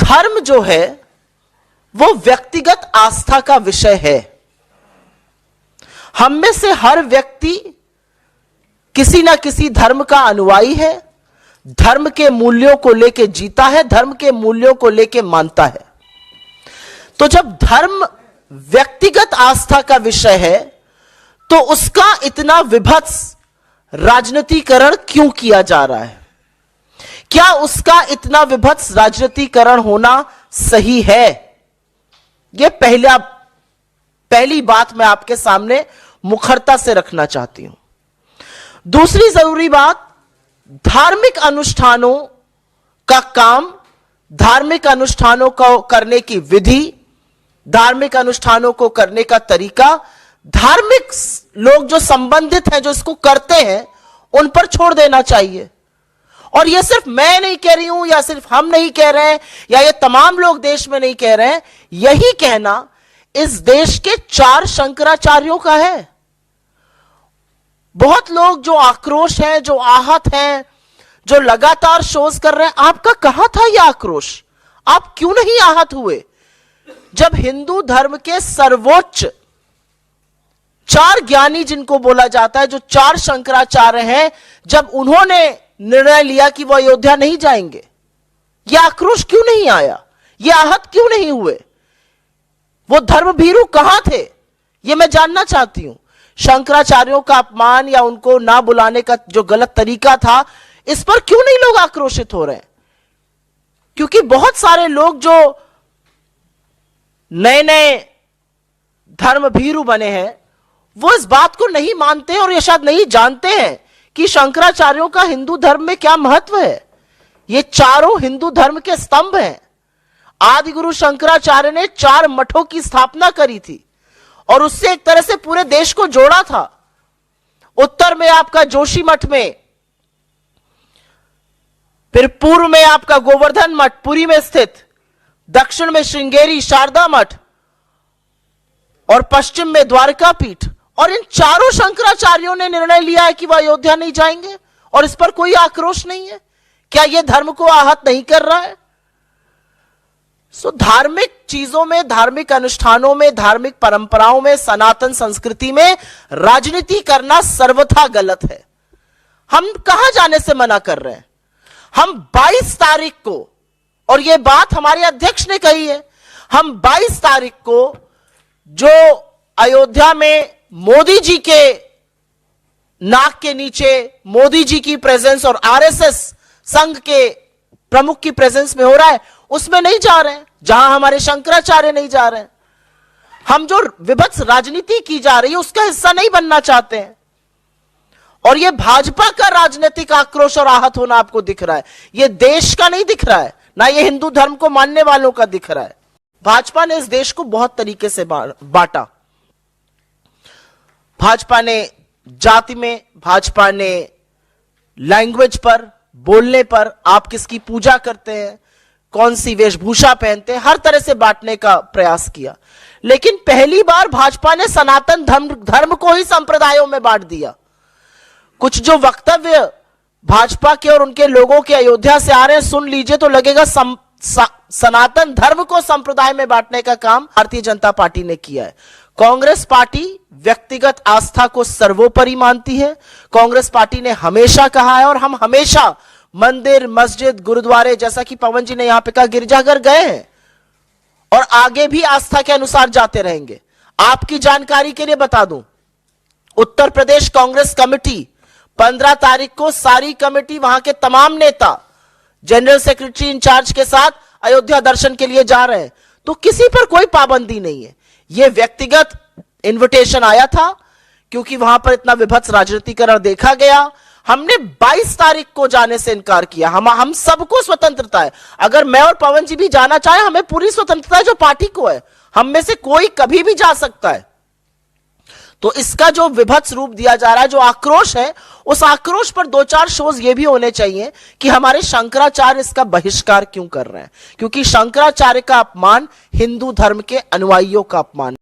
धर्म जो है वो व्यक्तिगत आस्था का विषय है। हम में से हर व्यक्ति किसी ना किसी धर्म का अनुयायी है, धर्म के मूल्यों को लेके जीता है, धर्म के मूल्यों को लेके मानता है। तो जब धर्म व्यक्तिगत आस्था का विषय है तो उसका इतना विभत्स राजनीतिकरण क्यों किया जा रहा है? क्या उसका इतना विभत्स राजनीतिकरण होना सही है? यह पहली बात मैं आपके सामने मुखरता से रखना चाहती हूं। दूसरी जरूरी बात, धार्मिक अनुष्ठानों का काम, धार्मिक अनुष्ठानों को करने की विधि, धार्मिक अनुष्ठानों को करने का तरीका, धार्मिक लोग जो संबंधित हैं, जो इसको करते हैं, उन पर छोड़ देना चाहिए। और यह सिर्फ मैं नहीं कह रही हूं, या सिर्फ हम नहीं कह रहे हैं, या ये तमाम लोग देश में नहीं कह रहे हैं। यही कहना इस देश के 4 शंकराचार्यों का है। बहुत लोग जो आक्रोश हैं, जो आहत हैं, जो लगातार शोज कर रहे हैं, आपका कहां था यह आक्रोश? आप क्यों नहीं आहत हुए जब हिंदू धर्म के सर्वोच्च 4 ज्ञानी, जिनको बोला जाता है, जो 4 शंकराचार्य हैं, जब उन्होंने निर्णय लिया कि वह अयोध्या नहीं जाएंगे? यह आक्रोश क्यों नहीं आया? यह आहत क्यों नहीं हुए? वो धर्मभीरू कहां थे? यह मैं जानना चाहती हूं। शंकराचार्यों का अपमान या उनको ना बुलाने का जो गलत तरीका था, इस पर क्यों नहीं लोग आक्रोशित हो रहे हैं? क्योंकि बहुत सारे लोग जो नए नए धर्मभीरू बने हैं, वो इस बात को नहीं मानते और ये शायद नहीं जानते हैं कि शंकराचार्यों का हिंदू धर्म में क्या महत्व है। ये चारों हिंदू धर्म के स्तंभ हैं। आदि गुरु शंकराचार्य ने 4 मठों की स्थापना करी थी और उससे एक तरह से पूरे देश को जोड़ा था। उत्तर में आपका जोशी मठ में, फिर पूर्व में आपका गोवर्धन मठ पुरी में स्थित, दक्षिण में श्रृंगेरी शारदा मठ और पश्चिम में द्वारका पीठ। और इन चारों शंकराचार्यों ने निर्णय लिया है कि वह अयोध्या नहीं जाएंगे और इस पर कोई आक्रोश नहीं है। क्या यह धर्म को आहत नहीं कर रहा है? धार्मिक चीजों में, धार्मिक अनुष्ठानों में, धार्मिक परंपराओं में, सनातन संस्कृति में राजनीति करना सर्वथा गलत है। हम कहां जाने से मना कर रहे हैं? हम 22 तारीख को, और यह बात हमारे अध्यक्ष ने कही है, हम 22 तारीख को जो अयोध्या में मोदी जी के नाक के नीचे मोदी जी की प्रेजेंस और आरएसएस संघ के प्रमुख की प्रेजेंस में हो रहा है, उसमें नहीं जा रहे हैं, जहां हमारे शंकराचार्य नहीं जा रहे हैं। हम जो विभत्स राजनीति की जा रही है उसका हिस्सा नहीं बनना चाहते हैं। और यह भाजपा का राजनीतिक आक्रोश और आहत होना आपको दिख रहा है, यह देश का नहीं दिख रहा है, ना यह हिंदू धर्म को मानने वालों का दिख रहा है। भाजपा ने इस देश को बहुत तरीके से बांटा। भाजपा ने जाति में, भाजपा ने लैंग्वेज पर, बोलने पर, आप किसकी पूजा करते हैं, कौन सी वेशभूषा पहनते हैं, हर तरह से बांटने का प्रयास किया। लेकिन पहली बार भाजपा ने सनातन धर्म को ही संप्रदायों में बांट दिया। कुछ जो वक्तव्य भाजपा के और उनके लोगों के अयोध्या से आ रहे हैं, सुन लीजिए तो लगेगा सनातन धर्म को संप्रदाय में बांटने का काम भारतीय जनता पार्टी ने किया है। कांग्रेस पार्टी व्यक्तिगत आस्था को सर्वोपरि मानती है। कांग्रेस पार्टी ने हमेशा कहा है, और हम हमेशा मंदिर, मस्जिद, गुरुद्वारे, जैसा कि पवन जी ने यहां पे कहा, गिरजाघर गए हैं और आगे भी आस्था के अनुसार जाते रहेंगे। आपकी जानकारी के लिए बता दूं, उत्तर प्रदेश कांग्रेस कमेटी 15 तारीख को सारी कमेटी, वहां के तमाम नेता जनरल सेक्रेटरी इंचार्ज के साथ अयोध्या दर्शन के लिए जा रहे हैं। तो किसी पर कोई पाबंदी नहीं है। यह व्यक्तिगत इनविटेशन आया था क्योंकि वहां पर इतना विभत्स राजनीतिकरण देखा गया। हमने 22 तारीख को जाने से इनकार किया। हम सबको स्वतंत्रता है, अगर मैं और पवन जी भी जाना चाहे, हमें पूरी स्वतंत्रता है जो पार्टी को है। हम में से कोई कभी भी जा सकता है। तो इसका जो विभत्स रूप दिया जा रहा है, जो आक्रोश है, उस आक्रोश पर 2-4 शोज ये भी होने चाहिए कि हमारे शंकराचार्य इसका बहिष्कार क्यों कर रहे हैं, क्योंकि शंकराचार्य का अपमान हिंदू धर्म के अनुयायियों का अपमान